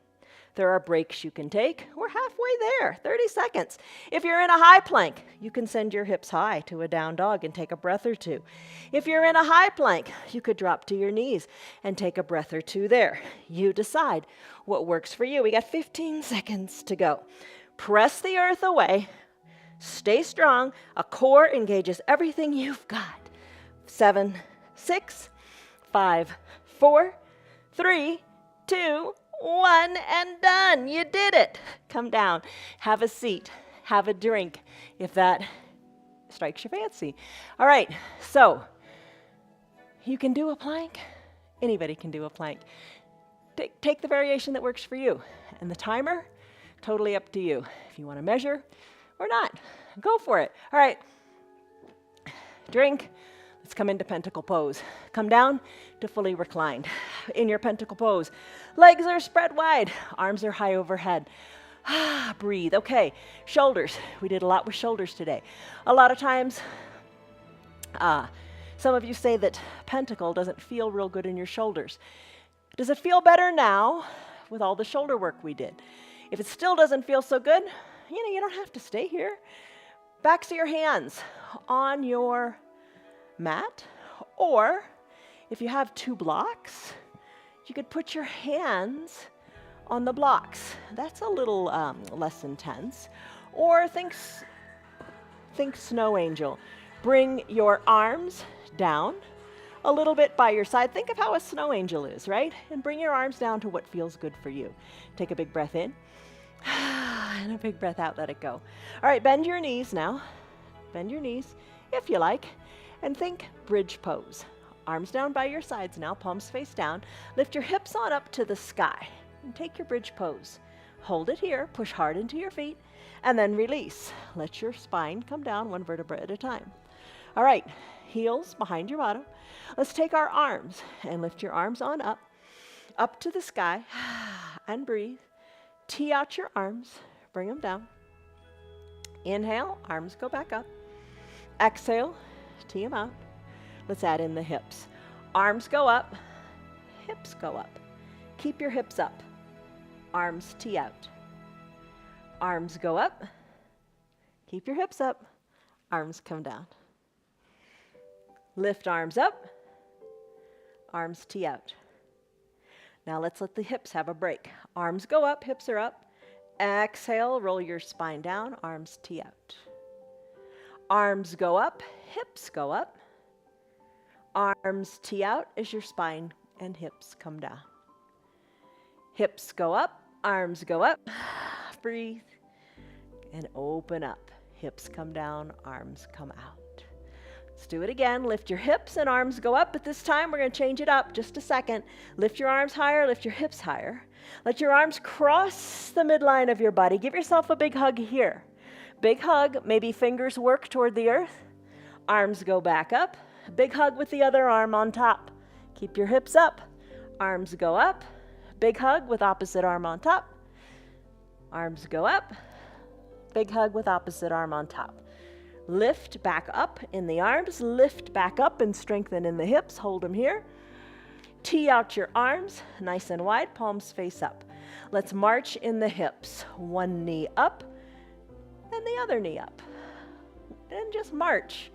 There are breaks you can take. We're halfway there, 30 seconds. If you're in a high plank, you can send your hips high to a down dog and take a breath or two. If you're in a high plank, you could drop to your knees and take a breath or two there. You decide what works for you. We got 15 seconds to go. Press the earth away. Stay strong. A core engages everything you've got. 7, 6, 5, 4, 3, 2, 1, and done. You did it. Come down. Have a seat. Have a drink if that strikes your fancy. All right, so you can do a plank. Anybody can do a plank. Take the variation that works for you. And the timer, totally up to you. If you want to measure or not, go for it. All right, drink. Let's come into pentacle pose. Come down to fully reclined. In your pentacle pose, legs are spread wide, arms are high overhead. Breathe. Okay, shoulders. We did a lot with shoulders today. A lot of times, some of you say that pentacle doesn't feel real good in your shoulders. Does it feel better now with all the shoulder work we did? If it still doesn't feel so good, you don't have to stay here. Backs of your hands on your mat, or if you have 2 blocks, you could put your hands on the blocks. That's a little less intense. Or think snow angel. Bring your arms down a little bit by your side. Think of how a snow angel is, right? And bring your arms down to what feels good for you. Take a big breath in and a big breath out. Let it go. All right, bend your knees now. Bend your knees if you like. And think bridge pose. Arms down by your sides now, palms face down. Lift your hips on up to the sky and take your bridge pose. Hold it here, push hard into your feet, and then release. Let your spine come down 1 vertebra at a time. All right, heels behind your bottom. Let's take our arms and lift your arms on up to the sky, and breathe. tee out your arms, bring them down. Inhale, arms go back up. Exhale, tee them out. Let's add in the hips. Arms go up, hips go up. Keep your hips up. Arms tee out. Arms go up. Keep your hips up. Arms come down. Lift arms up. Arms tee out. Now let's let the hips have a break. Arms go up, hips are up. Exhale, roll your spine down, arms tee out. Arms go up, hips go up. Arms tee out as your spine and hips come down. Hips go up, arms go up. Breathe and open up. Hips come down, arms come out. Let's do it again. Lift your hips and arms go up, but this time we're going to change it up just a second. Lift your arms higher, lift your hips higher. Let your arms cross the midline of your body. Give yourself a big hug here. Big hug, maybe fingers work toward the earth. Arms go back up. Big hug with the other arm on top. Keep your hips up. Arms go up. Big hug with opposite arm on top. Arms go up. Big hug with opposite arm on top. Lift back up in the arms, lift back up and strengthen in the hips. Hold them here. Tee out your arms, nice and wide, palms face up. Let's march in the hips. One knee up and the other knee up. And just march,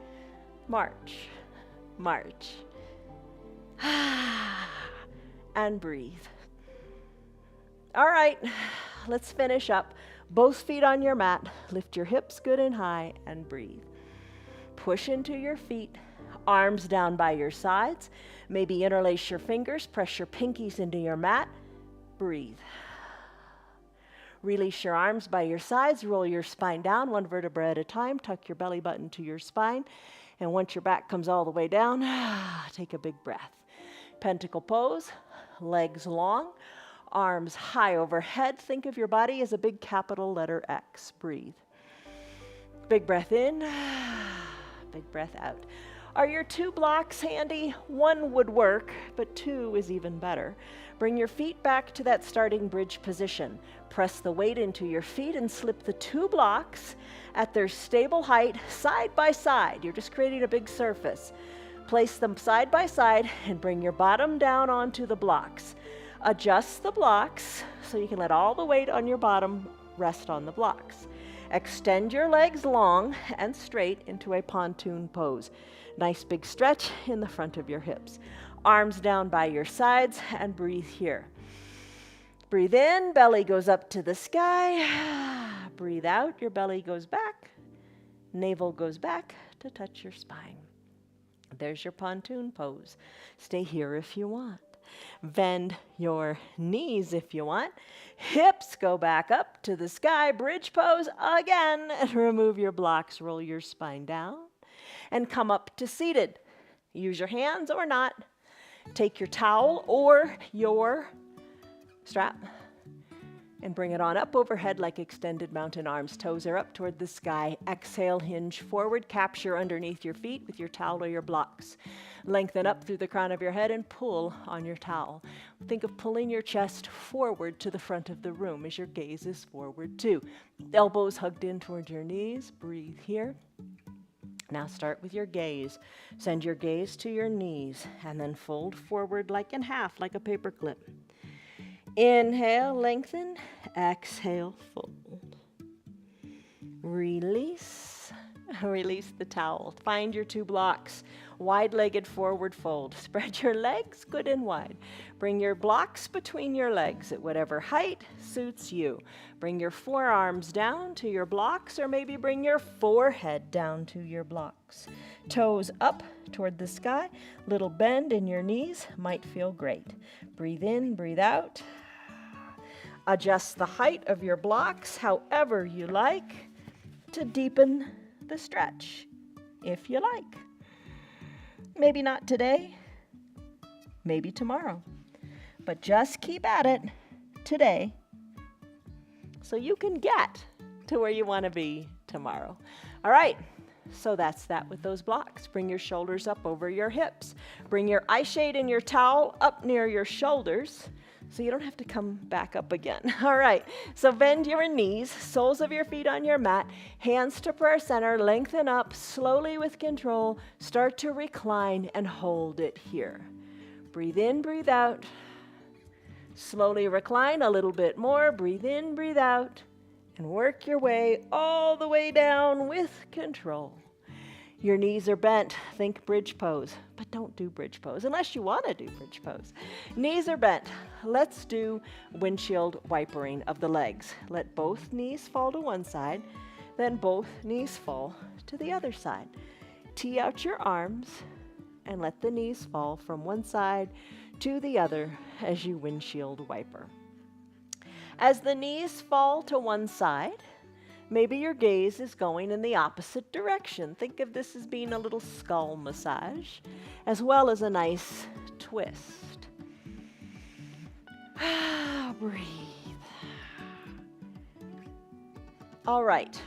march, march. And breathe. All right, let's finish up. Both feet on your mat. Lift your hips good and high and breathe. Push into your feet. Arms down by your sides. Maybe interlace your fingers. Press your pinkies into your mat. Breathe. Release your arms by your sides. Roll your spine down one vertebra at a time. Tuck your belly button to your spine. And once your back comes all the way down, take a big breath. Pentacle pose. Legs long. Arms high overhead. Think of your body as a big capital letter X. Breathe. Big breath in. Big breath out. Are your 2 blocks handy? 1 would work, but 2 is even better. Bring your feet back to that starting bridge position. Press the weight into your feet and slip the 2 blocks at their stable height side by side. You're just creating a big surface. Place them side by side and bring your bottom down onto the blocks. Adjust the blocks so you can let all the weight on your bottom rest on the blocks. Extend your legs long and straight into a pontoon pose. Nice big stretch in the front of your hips. Arms down by your sides and breathe here. Breathe in, belly goes up to the sky. Breathe out, your belly goes back. Navel goes back to touch your spine. There's your pontoon pose. Stay here if you want. Bend your knees if you want. Hips go back up to the sky. Bridge pose again. And remove your blocks. Roll your spine down. And come up to seated. Use your hands or not. Take your towel or your strap and bring it on up overhead like extended mountain arms. Toes are up toward the sky. Exhale, hinge forward. Capture underneath your feet with your towel or your blocks. Lengthen up through the crown of your head and pull on your towel. Think of pulling your chest forward to the front of the room as your gaze is forward too. Elbows hugged in toward your knees. Breathe here. Now start with your gaze. Send your gaze to your knees and then fold forward like in half, like a paper clip. Inhale, lengthen. Exhale, fold. Release. Release the towel. Find your 2 blocks. Wide-legged forward fold. Spread your legs good and wide. Bring your blocks between your legs at whatever height suits you. Bring your forearms down to your blocks, or maybe bring your forehead down to your blocks. Toes up toward the sky. Little bend in your knees might feel great. Breathe in, breathe out. Adjust the height of your blocks however you like to deepen the stretch, if you like. Maybe not today, maybe tomorrow, but just keep at it today so you can get to where you want to be tomorrow. All right, so that's that with those blocks. Bring your shoulders up over your hips. Bring your eye shade and your towel up near your shoulders so you don't have to come back up again. All right, so bend your knees, soles of your feet on your mat, hands to prayer center, lengthen up slowly with control, start to recline and hold it here. Breathe in, breathe out. Slowly recline a little bit more, breathe in, breathe out, and work your way all the way down with control. Your knees are bent, think bridge pose, but don't do bridge pose unless you want to do bridge pose. Knees are bent. Let's do windshield wipering of the legs. Let both knees fall to one side, then both knees fall to the other side. Tee out your arms and let the knees fall from one side to the other as you windshield wiper. As the knees fall to one side, maybe your gaze is going in the opposite direction. Think of this as being a little skull massage, as well as a nice twist. Breathe. All right,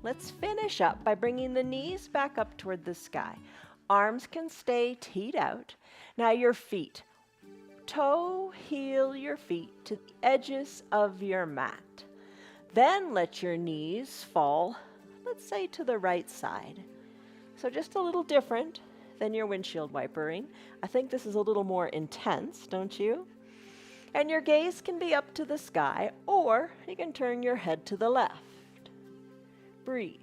let's finish up by bringing the knees back up toward the sky. Arms can stay teed out. Now your feet. Toe, heel your feet to the edges of your mat. Then let your knees fall, let's say to the right side. So just a little different than your windshield wipering. I think this is a little more intense, don't you? And your gaze can be up to the sky, or you can turn your head to the left. Breathe.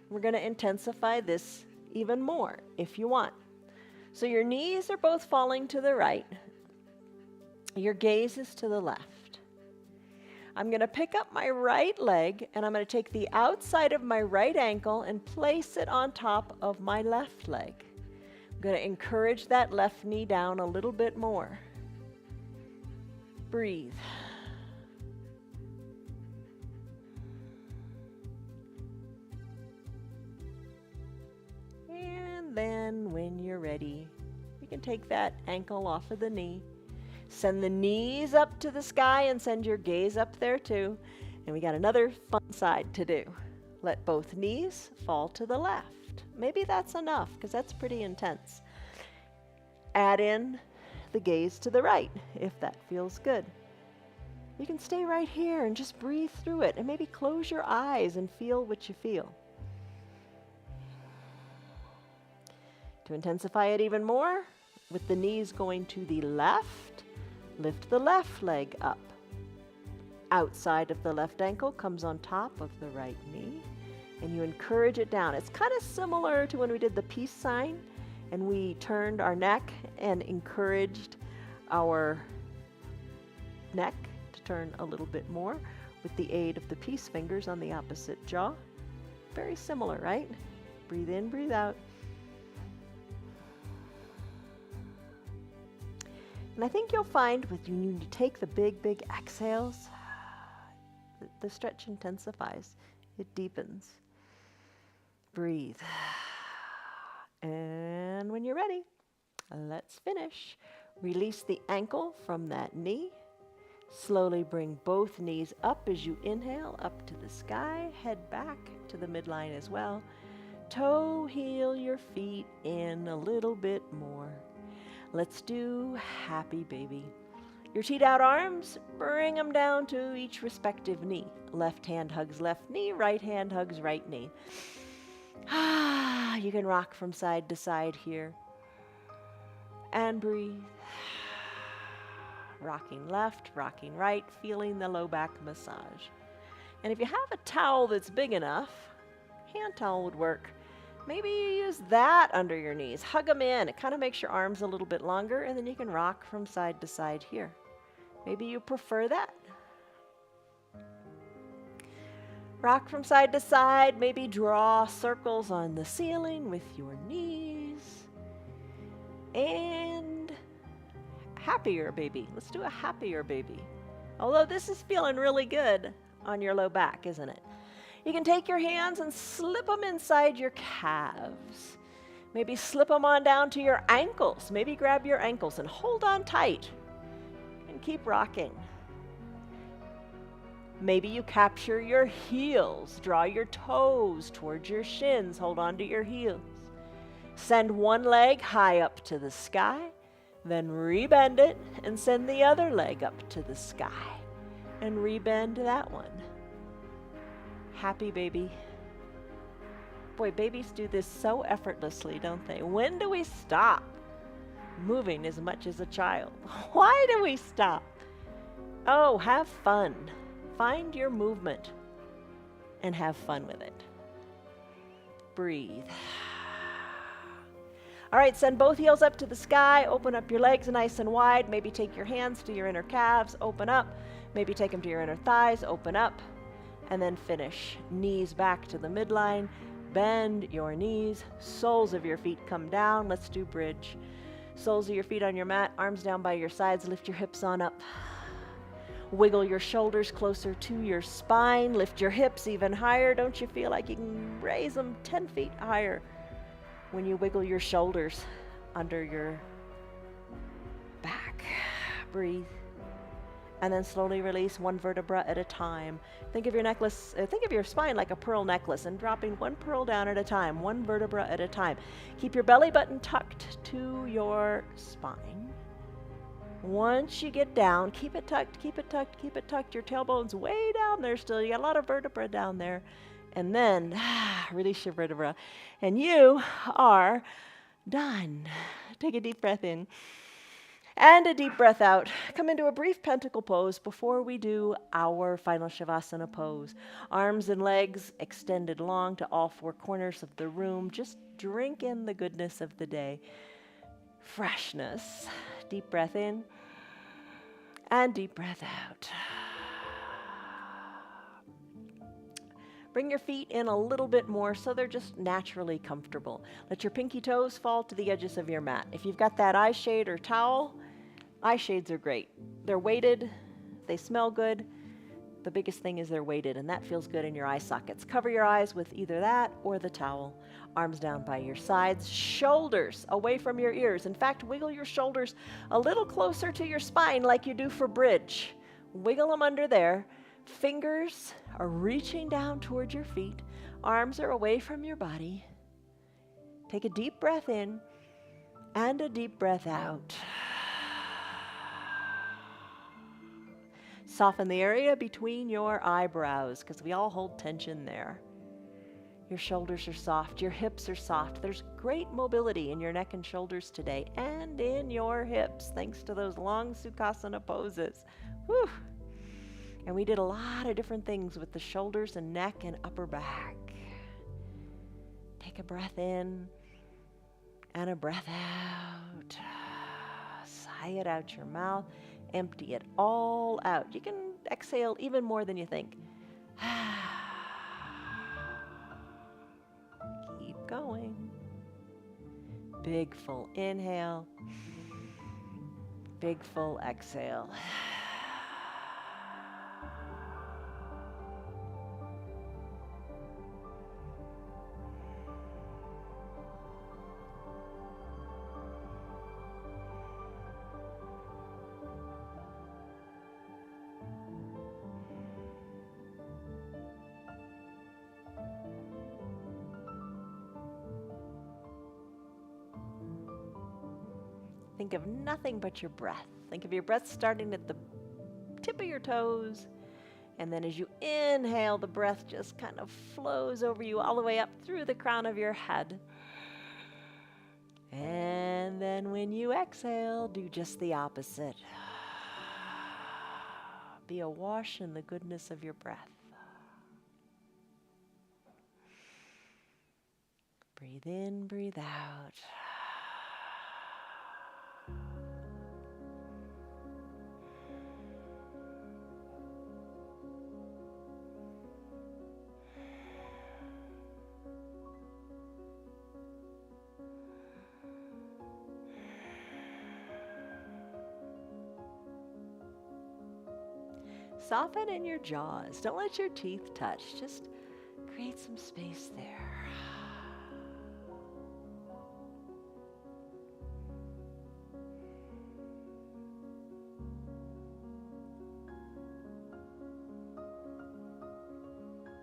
We're going to intensify this even more if you want. So your knees are both falling to the right. Your gaze is to the left. I'm going to pick up my right leg and I'm going to take the outside of my right ankle and place it on top of my left leg. I'm going to encourage that left knee down a little bit more. Breathe. And then when you're ready, you can take that ankle off of the knee. Send the knees up to the sky and send your gaze up there too. And we got another fun side to do. Let both knees fall to the left. Maybe that's enough because that's pretty intense. Add in the gaze to the right if that feels good. You can stay right here and just breathe through it and maybe close your eyes and feel what you feel. To intensify it even more, with the knees going to the left, lift the left leg up. Outside of the left ankle comes on top of the right knee, and you encourage it down. It's kind of similar to when we did the peace sign, and we turned our neck and encouraged our neck to turn a little bit more with the aid of the peace fingers on the opposite jaw. Very similar, right? Breathe in, breathe out. And I think you'll find when you take the big, big exhales, the stretch intensifies. It deepens. Breathe. And when you're ready, let's finish. Release the ankle from that knee. Slowly bring both knees up as you inhale, up to the sky. Head back to the midline as well. Toe, heel your feet in a little bit more. Let's do happy baby. Your teed out arms, bring them down to each respective knee. Left hand hugs left knee, right hand hugs right knee. You can rock from side to side here. And breathe. Rocking left, rocking right, feeling the low back massage. And if you have a towel that's big enough, hand towel would work. Maybe you use that under your knees. Hug them in. It kind of makes your arms a little bit longer, and then you can rock from side to side here. Maybe you prefer that. Rock from side to side. Maybe draw circles on the ceiling with your knees. And happier baby. Let's do a happier baby. Although this is feeling really good on your low back, isn't it? You can take your hands and slip them inside your calves. Maybe slip them on down to your ankles. Maybe grab your ankles and hold on tight and keep rocking. Maybe you capture your heels. Draw your toes towards your shins. Hold on to your heels. Send one leg high up to the sky. Then rebend it and send the other leg up to the sky. And rebend that one. Happy baby. Boy, babies do this so effortlessly, don't they? When do we stop moving as much as a child? Why do we stop? Oh, have fun. Find your movement and have fun with it. Breathe. All right, send both heels up to the sky. Open up your legs nice and wide. Maybe take your hands to your inner calves. Open up. Maybe take them to your inner thighs. Open up. And then finish. Knees back to the midline. Bend your knees. Soles of your feet come down. Let's do bridge. Soles of your feet on your mat. Arms down by your sides. Lift your hips on up. Wiggle your shoulders closer to your spine. Lift your hips even higher. Don't you feel like you can raise them 10 feet higher when you wiggle your shoulders under your back? Breathe. And then slowly release one vertebra at a time. Think of your spine like a pearl necklace and dropping one pearl down at a time, one vertebra at a time. Keep your belly button tucked to your spine. Once you get down, keep it tucked, keep it tucked, keep it tucked. Your tailbone's way down there still. You got a lot of vertebra down there. And then release your vertebra. And you are done. Take a deep breath in and a deep breath out. Come into a brief pentacle pose before we do our final Shavasana pose. Arms and legs extended long to all four corners of the room. Just drink in the goodness of the day. Freshness. Deep breath in and deep breath out. Bring your feet in a little bit more so they're just naturally comfortable. Let your pinky toes fall to the edges of your mat. If you've got that eye shade or towel, eye shades are great. They're weighted, they smell good. The biggest thing is they're weighted, and that feels good in your eye sockets. Cover your eyes with either that or the towel. Arms down by your sides, shoulders away from your ears. In fact, wiggle your shoulders a little closer to your spine like you do for bridge. Wiggle them under there. Fingers are reaching down towards your feet. Arms are away from your body. Take a deep breath in and a deep breath out. Soften the area between your eyebrows because we all hold tension there. Your shoulders are soft. Your hips are soft. There's great mobility in your neck and shoulders today and in your hips thanks to those long Sukhasana poses. Whew. And we did a lot of different things with the shoulders and neck and upper back. Take a breath in and a breath out. Sigh it out your mouth. Empty it all out. You can exhale even more than you think. Keep going. Big full inhale. Big full exhale. Think of nothing but your breath. Think of your breath starting at the tip of your toes. And then as you inhale, the breath just kind of flows over you all the way up through the crown of your head. And then when you exhale, do just the opposite. Be awash in the goodness of your breath. Breathe in, breathe out. Soften in your jaws. Don't let your teeth touch. Just create some space there.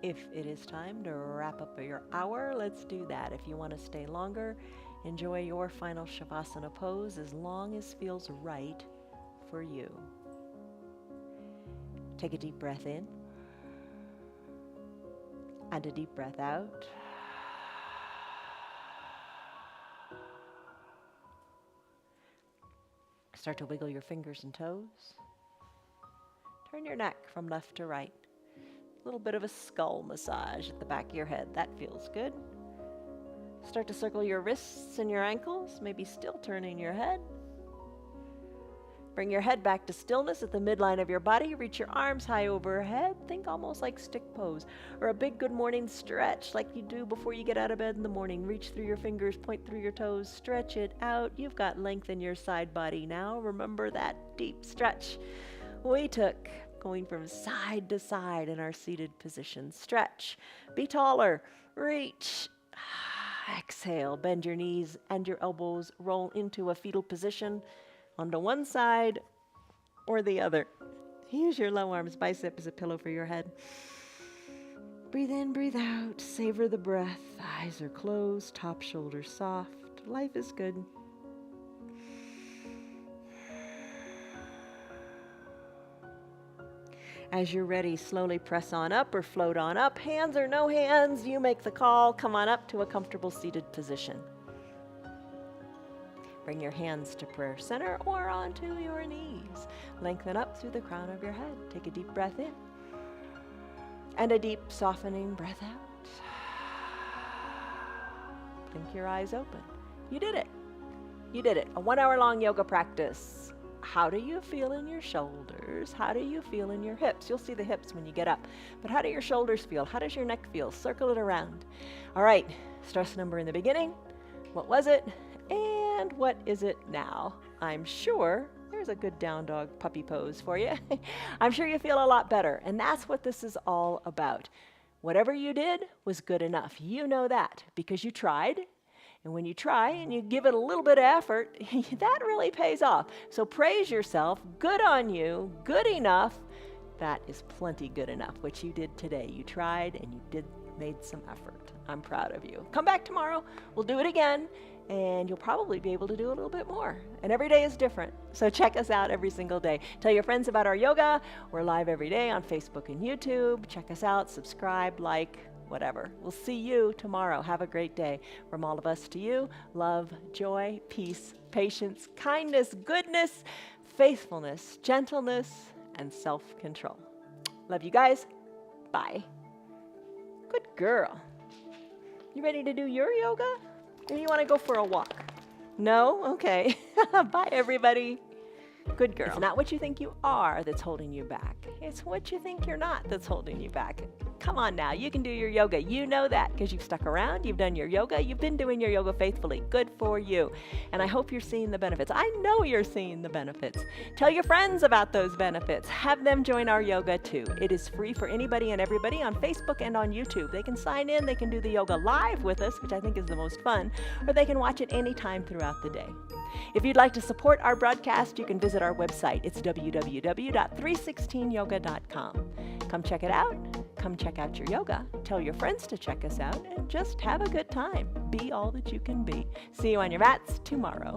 If it is time to wrap up your hour, let's do that. If you want to stay longer Enjoy your final Shavasana pose as long as feels right for you. Take a deep breath in and a deep breath out. Start to wiggle your fingers and toes. Turn your neck from left to right. A little bit of a skull massage at the back of your head. That feels good. Start to circle your wrists and your ankles, maybe still turning your head. Bring your head back to stillness at the midline of your body. Reach your arms high overhead. Think almost like stick pose or a big good morning stretch like you do before you get out of bed in the morning. Reach through your fingers, point through your toes, stretch it out. You've got length in your side body now. Remember that deep stretch we took going from side to side in our seated position. Stretch. Be taller. Reach. Exhale, bend your knees and your elbows, roll into a fetal position onto one side or the other. Use your low arms, bicep as a pillow for your head. Breathe in, breathe out, savor the breath. Eyes are closed, top shoulders soft. Life is good. As you're ready, slowly press on up or float on up. Hands or no hands, you make the call. Come on up to a comfortable seated position. Bring your hands to prayer center or onto your knees. Lengthen up through the crown of your head. Take a deep breath in and a deep softening breath out. Blink your eyes open. You did it. You did it. A 1 hour long yoga practice. How do you feel in your shoulders? How do you feel in your hips? You'll see the hips when you get up. But how do your shoulders feel? How does your neck feel? Circle it around. All right, stress number in the beginning. What was it? And what is it now? I'm sure there's a good down dog puppy pose for you. I'm sure you feel a lot better. And that's what this is all about. Whatever you did was good enough. You know that because you tried. And when you try and you give it a little bit of effort, that really pays off. So praise yourself. Good on you. Good enough. That is plenty good enough. What you did today. You tried and you made some effort. I'm proud of you. Come back tomorrow. We'll do it again. And you'll probably be able to do a little bit more. And every day is different. So check us out every single day. Tell your friends about our yoga. We're live every day on Facebook and YouTube. Check us out. Subscribe, like, whatever. We'll see you tomorrow. Have a great day. From all of us to you, love, joy, peace, patience, kindness, goodness, faithfulness, gentleness, and self-control. Love you guys. Bye. Good girl. You ready to do your yoga? Or you want to go for a walk? No? Okay. Bye, everybody. Good girl. It's not what you think you are that's holding you back. It's what you think you're not that's holding you back. Come on now, you can do your yoga. You know that because you've stuck around, you've done your yoga, you've been doing your yoga faithfully. Good for you. And I hope you're seeing the benefits. I know you're seeing the benefits. Tell your friends about those benefits. Have them join our yoga too. It is free for anybody and everybody on Facebook and on YouTube. They can sign in, they can do the yoga live with us, which I think is the most fun, or they can watch it anytime throughout the day. If you'd like to support our broadcast, you can visit our website. It's www.316yoga.com. Come check it out. Come check out your yoga. Tell your friends to check us out and just have a good time. Be all that you can be. See you on your mats tomorrow.